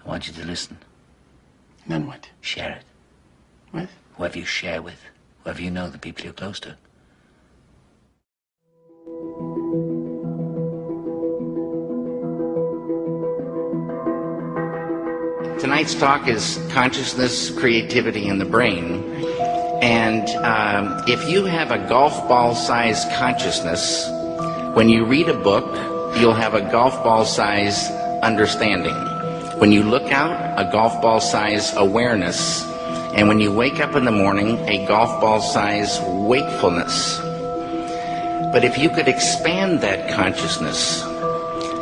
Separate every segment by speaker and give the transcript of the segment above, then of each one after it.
Speaker 1: I want you to listen.
Speaker 2: And then what?
Speaker 1: Share it.
Speaker 2: With?
Speaker 1: Whoever you share with, whoever you know, the people you're close to. Tonight's talk is consciousness, creativity, and the brain. And if you have a golf ball-sized consciousness, when you read a book, you'll have a golf ball-sized understanding. When you look out, a golf ball-sized awareness. And when you wake up in the morning, a golf ball-sized wakefulness. But if you could expand that consciousness,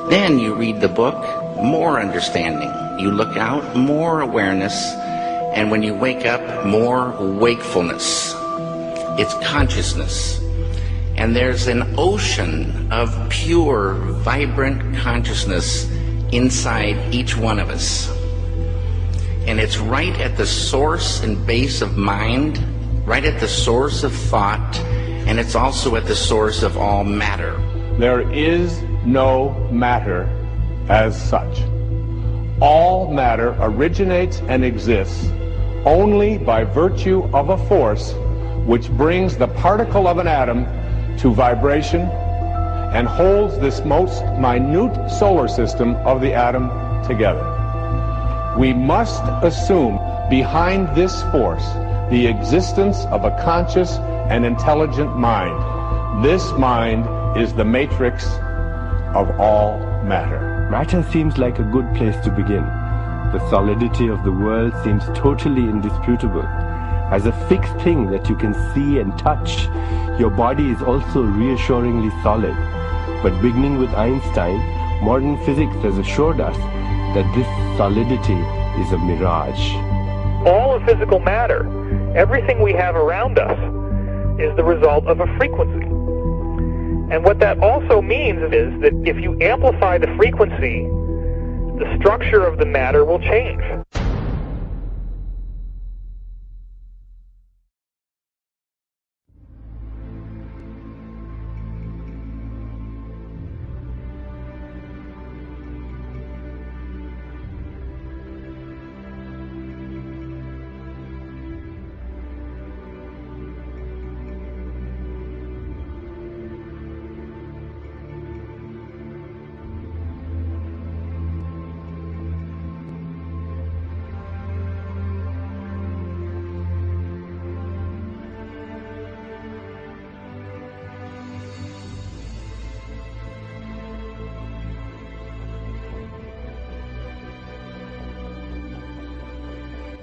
Speaker 1: then you read the book, more understanding. You look out, more awareness, and when you wake up, more wakefulness. It's consciousness. And there's an ocean of pure, vibrant consciousness inside each one of us. And it's right at the source and base of mind, right at the source of thought, and it's also at the source of all matter.
Speaker 3: There is no matter as such. All matter originates and exists only by virtue of a force which brings the particle of an atom to vibration and holds this most minute solar system of the atom together. We must assume behind this force the existence of a conscious and intelligent mind. This mind is the matrix of all matter.
Speaker 4: Matter seems like a good place to begin. The solidity of the world seems totally indisputable. As a fixed thing that you can see and touch, your body is also reassuringly solid. But beginning with Einstein, modern physics has assured us that this solidity is a mirage.
Speaker 5: All of physical matter, everything we have around us, is the result of a frequency. And what that also means is that if you amplify the frequency, the structure of the matter will change.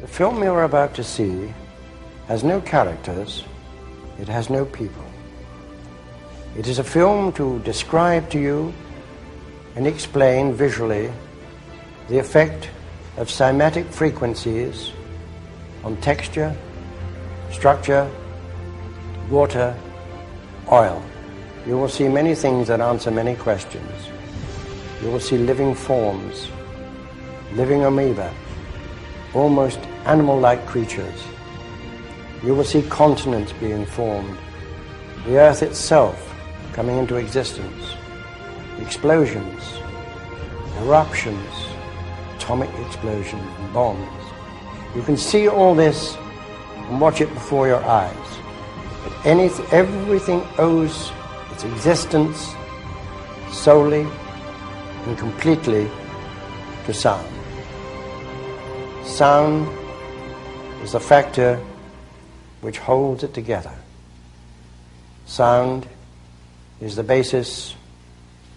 Speaker 6: The film you're about to see has no characters, it has no people. It is a film to describe to you and explain visually the effect of cymatic frequencies on texture, structure, water, oil. You will see many things that answer many questions. You will see living forms, living amoeba, almost animal-like creatures. You will see continents being formed, the earth itself coming into existence, explosions, eruptions, atomic explosions, and bombs. You can see all this and watch it before your eyes. But everything owes its existence solely and completely to sound. Sound is the factor which holds it together. Sound is the basis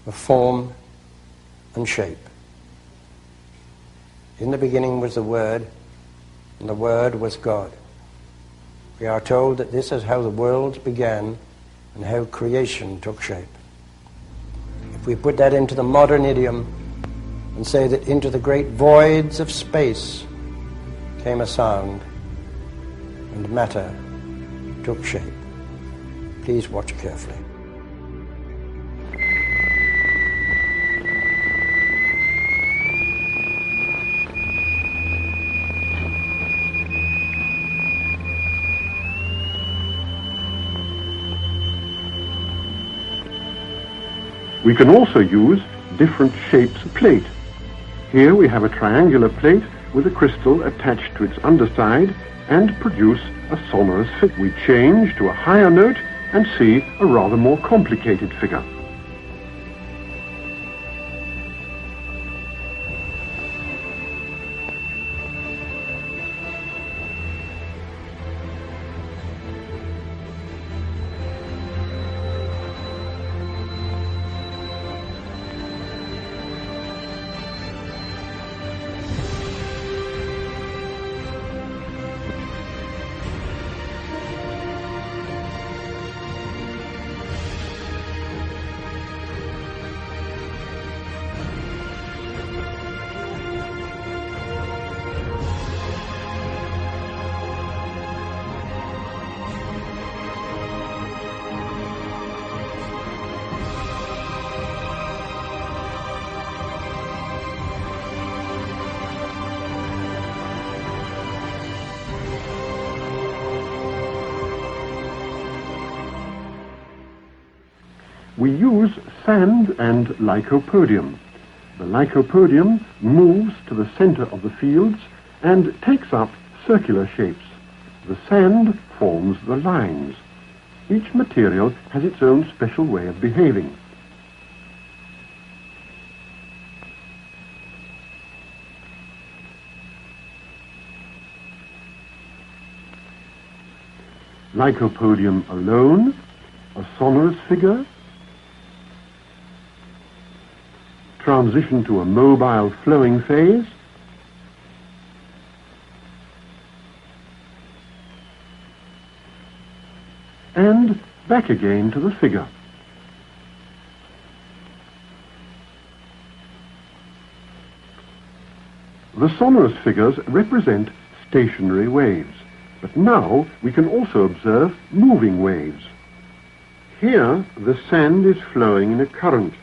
Speaker 6: of form and shape. In the beginning was the Word, and the Word was God. We are told that this is how the worlds began and how creation took shape. If we put that into the modern idiom and say that into the great voids of space came a sound, and matter took shape. Please watch carefully.
Speaker 7: We can also use different shapes of plate. Here we have a triangular plate with a crystal attached to its underside and produce a sonorous figure. We change to a higher note and see a rather more complicated figure. We use sand and lycopodium. The lycopodium moves to the center of the fields and takes up circular shapes. The sand forms the lines. Each material has its own special way of behaving. Lycopodium alone, a sonorous figure, transition to a mobile flowing phase, and back again to the figure. The sonorous figures represent stationary waves, but now we can also observe moving waves. Here the sand is flowing in a current.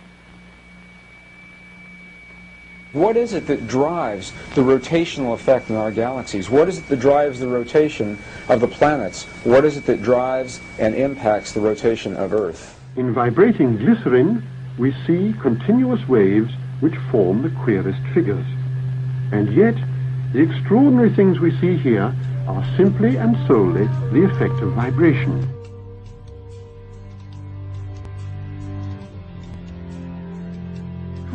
Speaker 8: What is it that drives the rotational effect in our galaxies? What is it that drives the rotation of the planets? What is it that drives and impacts the rotation of Earth?
Speaker 7: In vibrating glycerin, we see continuous waves which form the queerest figures. And yet, the extraordinary things we see here are simply and solely the effect of vibration.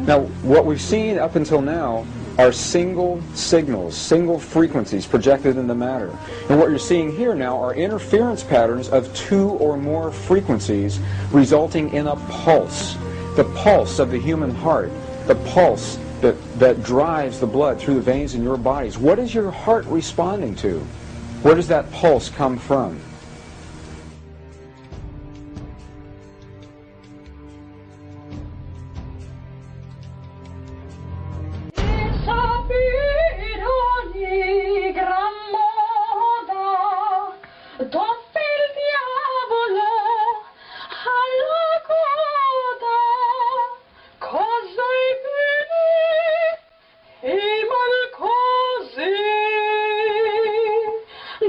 Speaker 8: Now, what we've seen up until now are single signals, single frequencies projected into matter. And what you're seeing here now are interference patterns of two or more frequencies resulting in a pulse. The pulse of the human heart, the pulse that drives the blood through the veins in your bodies. What is your heart responding to? Where does that pulse come from?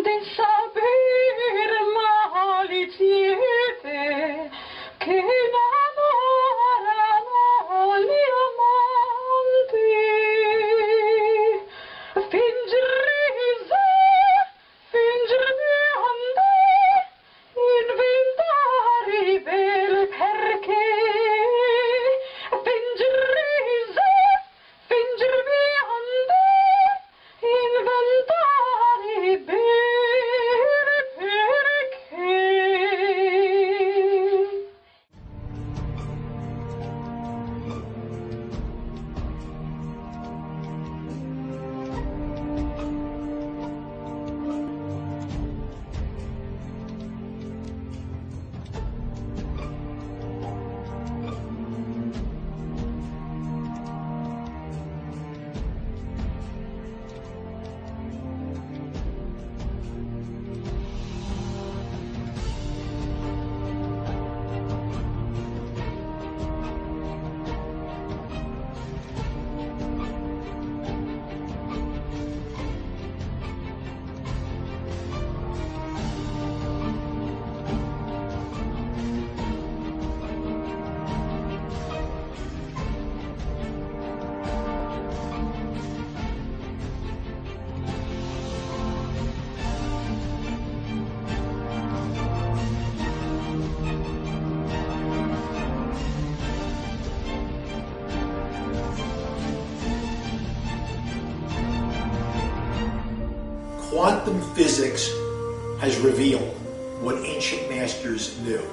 Speaker 9: Del sapere quantum physics has revealed what ancient masters knew.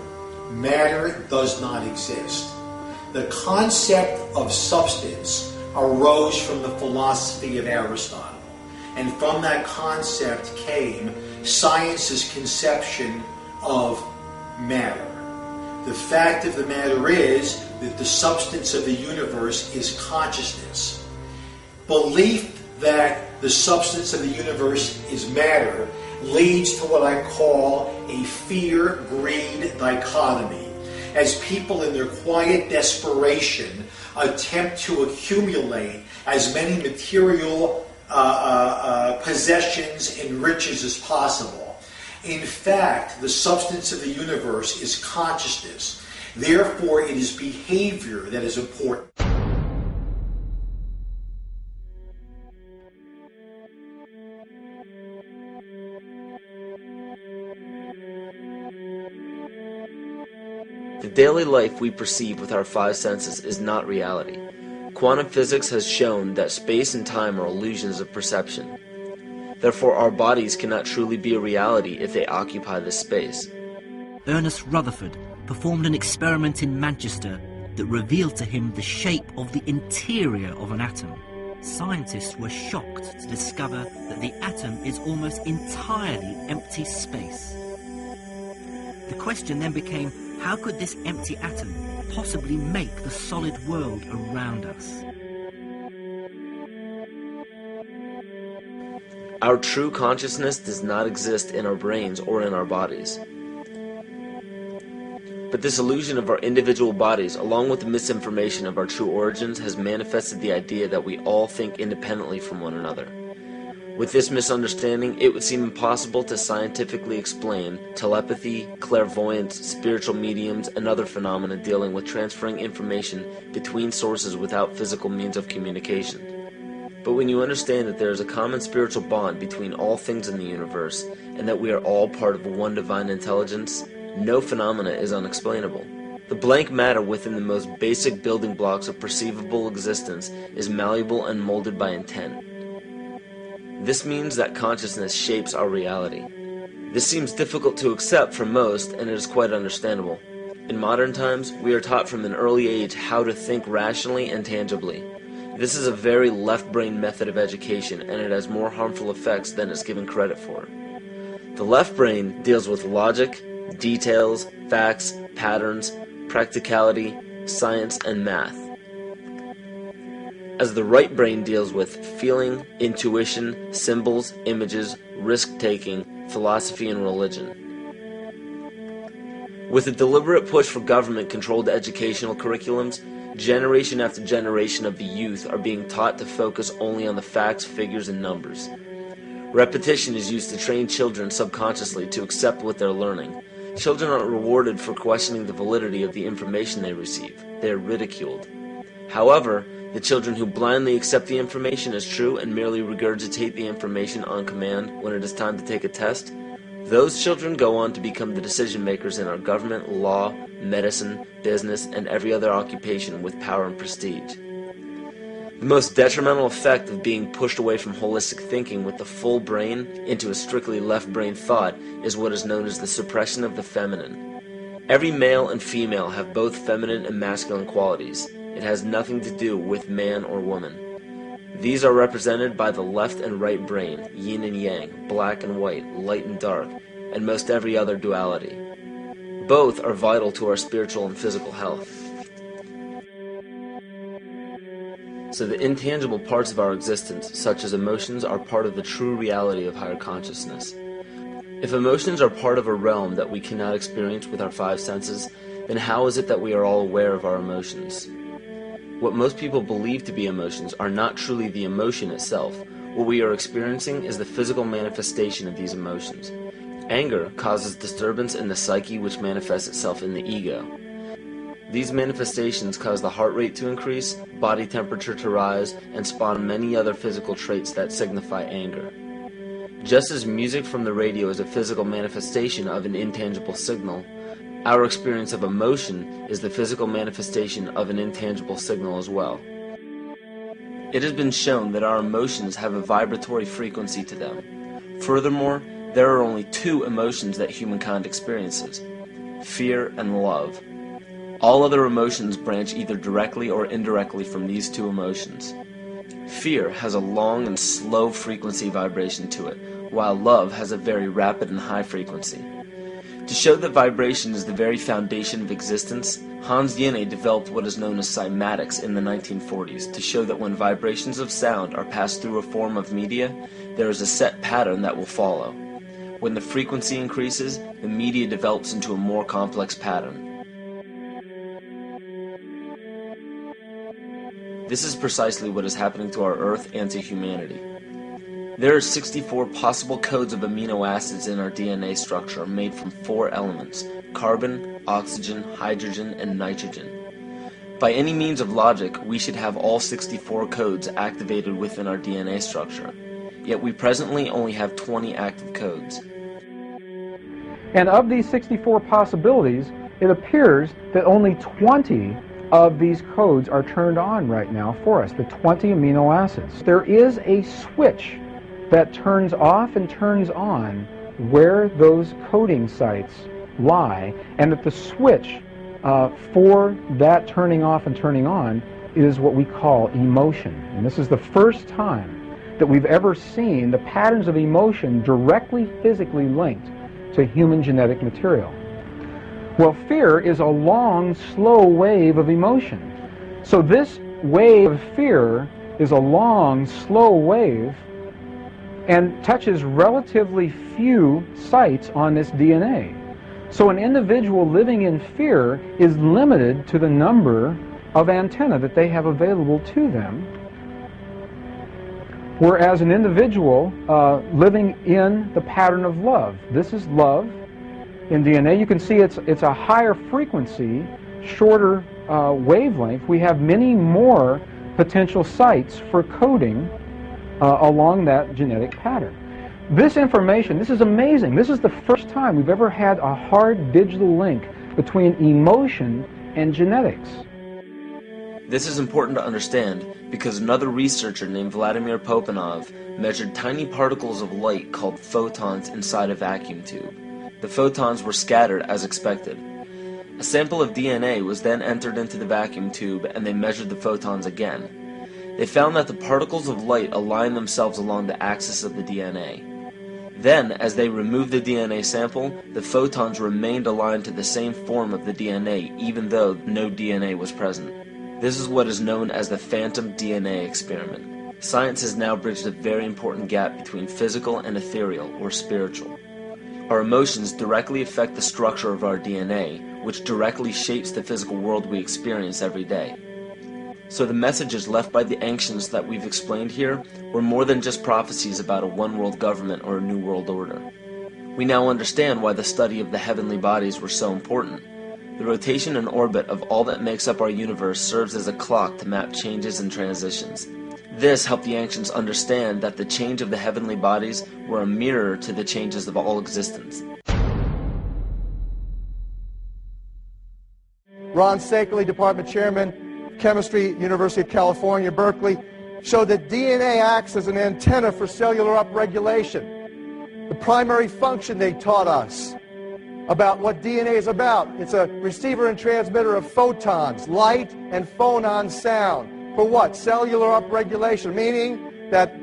Speaker 9: Matter does not exist. The concept of substance arose from the philosophy of Aristotle. And from that concept came science's conception of matter. The fact of the matter is that the substance of the universe is consciousness. Belief that the substance of the universe is matter leads to what I call a fear-greed dichotomy, as people in their quiet desperation attempt to accumulate as many material possessions and riches as possible. In fact, the substance of the universe is consciousness. Therefore, it is behavior that is important.
Speaker 10: The daily life we perceive with our five senses is not reality. Quantum physics has shown that space and time are illusions of perception. Therefore, our bodies cannot truly be a reality if they occupy this space.
Speaker 11: Ernest Rutherford performed an experiment in Manchester that revealed to him the shape of the interior of an atom. Scientists were shocked to discover that the atom is almost entirely empty space. The question then became, how could this empty atom possibly make the solid world around us?
Speaker 10: Our true consciousness does not exist in our brains or in our bodies. But this illusion of our individual bodies, along with the misinformation of our true origins, has manifested the idea that we all think independently from one another. With this misunderstanding, it would seem impossible to scientifically explain telepathy, clairvoyance, spiritual mediums, and other phenomena dealing with transferring information between sources without physical means of communication. But when you understand that there is a common spiritual bond between all things in the universe, and that we are all part of one divine intelligence, no phenomena is unexplainable. The blank matter within the most basic building blocks of perceivable existence is malleable and molded by intent. This means that consciousness shapes our reality. This seems difficult to accept for most, and it is quite understandable. In modern times, we are taught from an early age how to think rationally and tangibly. This is a very left-brain method of education, and it has more harmful effects than it's given credit for. The left brain deals with logic, details, facts, patterns, practicality, science, and math, as the right brain deals with feeling, intuition, symbols, images, risk-taking, philosophy, and religion. With a deliberate push for government-controlled educational curriculums, generation after generation of the youth are being taught to focus only on the facts, figures, and numbers. Repetition is used to train children subconsciously to accept what they're learning. Children aren't rewarded for questioning the validity of the information they receive. They are ridiculed. However, the children who blindly accept the information as true and merely regurgitate the information on command when it is time to take a test, those children go on to become the decision makers in our government, law, medicine, business, and every other occupation with power and prestige. The most detrimental effect of being pushed away from holistic thinking with the full brain into a strictly left brain thought is what is known as the suppression of the feminine. Every male and female have both feminine and masculine qualities. It has nothing to do with man or woman. These are represented by the left and right brain, yin and yang, black and white, light and dark, and most every other duality. Both are vital to our spiritual and physical health. So the intangible parts of our existence, such as emotions, are part of the true reality of higher consciousness. If emotions are part of a realm that we cannot experience with our five senses, then how is it that we are all aware of our emotions? What most people believe to be emotions are not truly the emotion itself. What we are experiencing is the physical manifestation of these emotions. Anger causes disturbance in the psyche, which manifests itself in the ego. These manifestations cause the heart rate to increase, body temperature to rise, and spawn many other physical traits that signify anger. Just as music from the radio is a physical manifestation of an intangible signal, our experience of emotion is the physical manifestation of an intangible signal as well. It has been shown that our emotions have a vibratory frequency to them. Furthermore, there are only two emotions that humankind experiences: fear and love. All other emotions branch either directly or indirectly from these two emotions. Fear has a long and slow frequency vibration to it, while love has a very rapid and high frequency. To show that vibration is the very foundation of existence, Hans Jenny developed what is known as Cymatics in the 1940s to show that when vibrations of sound are passed through a form of media, there is a set pattern that will follow. When the frequency increases, the media develops into a more complex pattern. This is precisely what is happening to our Earth and to humanity. There are 64 possible codes of amino acids in our DNA structure made from 4 elements: carbon, oxygen, hydrogen, and nitrogen. By any means of logic, we should have all 64 codes activated within our DNA structure. Yet we presently only have 20 active codes.
Speaker 12: And of these 64 possibilities, it appears that only 20 of these codes are turned on right now for us, the 20 amino acids. There is a switch that turns off and turns on where those coding sites lie, and that the switch for that turning off and turning on is what we call emotion. And this is the first time that we've ever seen the patterns of emotion directly physically linked to human genetic material. Well, fear is a long, slow wave of emotion. So this wave of fear is a long, slow wave and touches relatively few sites on this DNA. So an individual living in fear is limited to the number of antennae that they have available to them, whereas an individual living in the pattern of love, this is love in DNA, you can see it's a higher frequency, shorter wavelength. We have many more potential sites for coding along that genetic pattern. This information, this is amazing. This is the first time we've ever had a hard digital link between emotion and genetics.
Speaker 10: This is important to understand because another researcher named Vladimir Popanov measured tiny particles of light called photons inside a vacuum tube. The photons were scattered as expected. A sample of DNA was then entered into the vacuum tube and they measured the photons again. They found that the particles of light aligned themselves along the axis of the DNA. Then, as they removed the DNA sample, the photons remained aligned to the same form of the DNA even though no DNA was present. This is what is known as the phantom DNA experiment. Science has now bridged a very important gap between physical and ethereal, or spiritual. Our emotions directly affect the structure of our DNA, which directly shapes the physical world we experience every day. So the messages left by the ancients that we've explained here were more than just prophecies about a one-world government or a new world order. We now understand why the study of the heavenly bodies were so important. The rotation and orbit of all that makes up our universe serves as a clock to map changes and transitions. This helped the ancients understand that the change of the heavenly bodies were a mirror to the changes of all existence.
Speaker 13: Ron Sakerly, Department Chairman, Chemistry, University of California, Berkeley, showed that DNA acts as an antenna for cellular upregulation. The primary function they taught us about what DNA is about. It's a receiver and transmitter of photons, light, and phonon sound. For what? Cellular upregulation, meaning that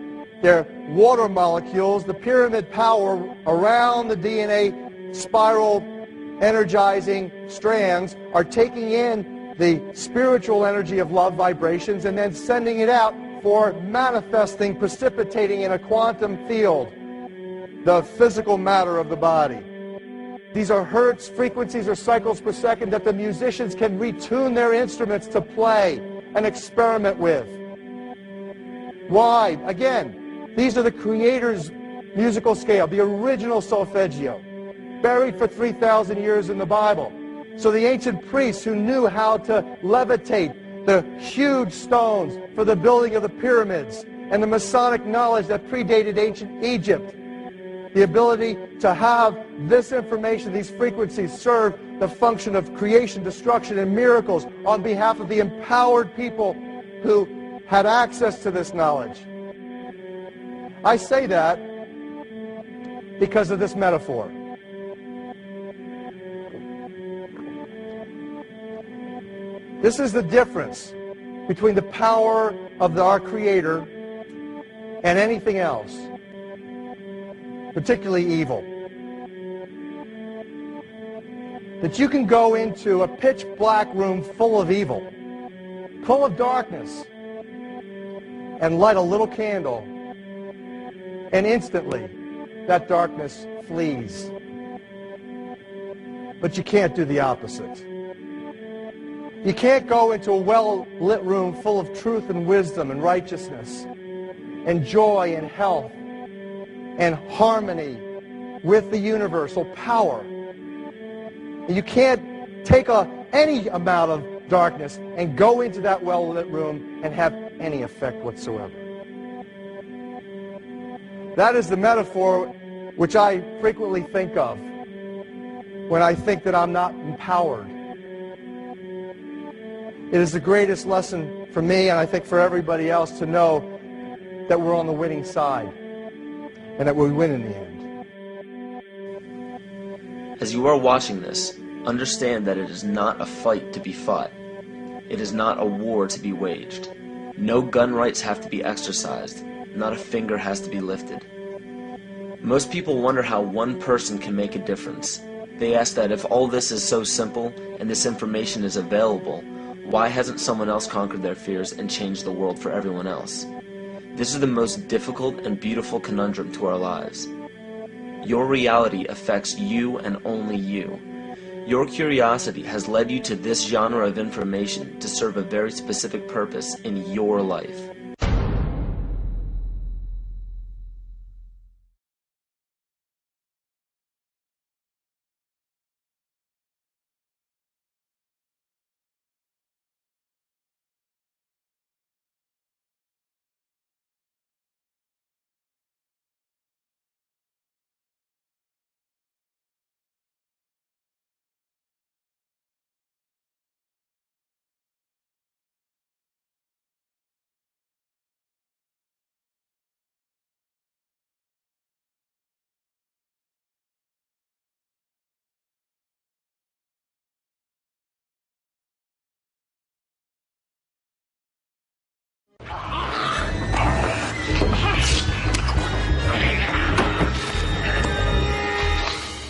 Speaker 13: they're water molecules, the pyramid power around the DNA spiral energizing strands are taking in the spiritual energy of love vibrations and then sending it out for manifesting, precipitating in a quantum field, the physical matter of the body. These are hertz, frequencies, or cycles per second that the musicians can retune their instruments to play and experiment with. Why? Again, these are the Creator's musical scale, the original solfeggio, buried for 3,000 years in the Bible. So the ancient priests who knew how to levitate the huge stones for the building of the pyramids, and the Masonic knowledge that predated ancient Egypt, the ability to have this information, these frequencies, serve the function of creation, destruction, and miracles on behalf of the empowered people who had access to this knowledge. I say that because of this metaphor. This is the difference between the power of our Creator and anything else, particularly evil. That you can go into a pitch black room full of evil, full of darkness, and light a little candle, and instantly that darkness flees. But you can't do the opposite. You can't go into a well-lit room full of truth and wisdom and righteousness and joy and health and harmony with the universal power. And you can't take any amount of darkness and go into that well-lit room and have any effect whatsoever. That is the metaphor which I frequently think of when I think that I'm not empowered. It is the greatest lesson for me, and I think for everybody else, to know that we're on the winning side and that we win in the end.
Speaker 10: As you are watching this, understand that it is not a fight to be fought. It is not a war to be waged. No gun rights have to be exercised. Not a finger has to be lifted. Most people wonder how one person can make a difference. They ask that if all this is so simple and this information is available, why hasn't someone else conquered their fears and changed the world for everyone else? This is the most difficult and beautiful conundrum to our lives. Your reality affects you and only you. Your curiosity has led you to this genre of information to serve a very specific purpose in your life.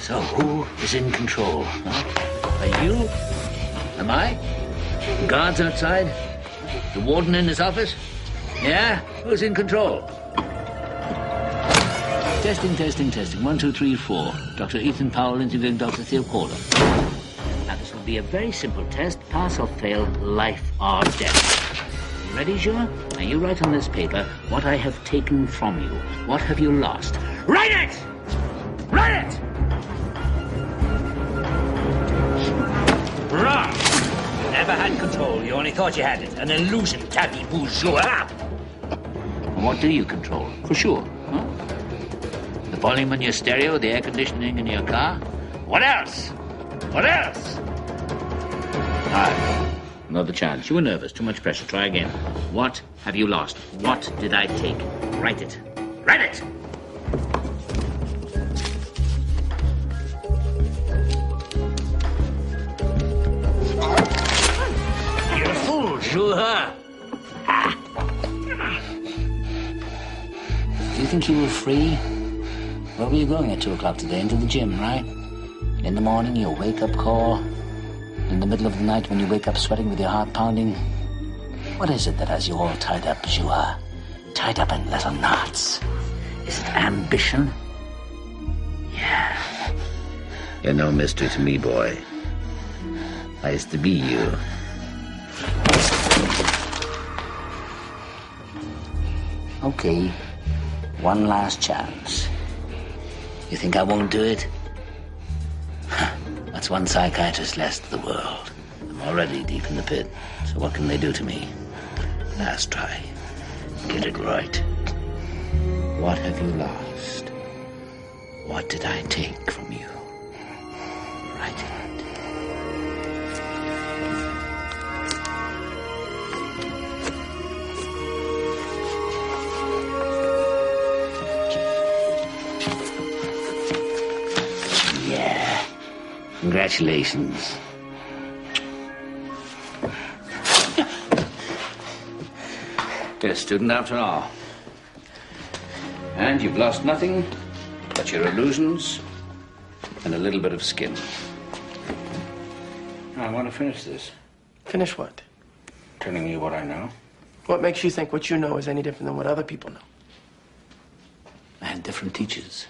Speaker 14: So, who is in control? Huh? Are you? Am I? The guards outside? The warden in his office? Yeah? Who's in control? Testing, testing, testing. 1, 2, 3, 4. Dr. Ethan Powell interviewing Dr. Theo Corder. Now, this will be a very simple test. Pass or fail, life or death. You ready, Jean? Now, you write on this paper what I have taken from you. What have you lost? Write it! Write it! Wrong! Never had control. You only thought you had it. An illusion, tabby bourgeois. What do you control? For sure. Huh? The volume in your stereo, the air conditioning in your car. What else? What else? All right. Another chance. You were nervous. Too much pressure. Try again. What have you lost? What did I take? Write it. Write it! Do you think you were free? Where were you going at 2 o'clock today? Into the gym, right? In the morning, your wake-up call. In the middle of the night when you wake up sweating with your heart pounding. What is it that has you all tied up, Joie? Tied up in little knots? Is it ambition? Yeah. You're no mystery to me, boy. I used to be you. Okay, one last chance. You think I won't do it? That's one psychiatrist less to the world. I'm already deep in the pit, so what can they do to me? Last try. Get it right. What have you lost? What did I take from you? Write it. Congratulations. You're a student after all. And you've lost nothing but your illusions and a little bit of skin. Now, I want to finish this.
Speaker 2: Finish what?
Speaker 14: Telling you what I know.
Speaker 2: What makes you think what you know is any different than what other people know?
Speaker 14: I had different teachers.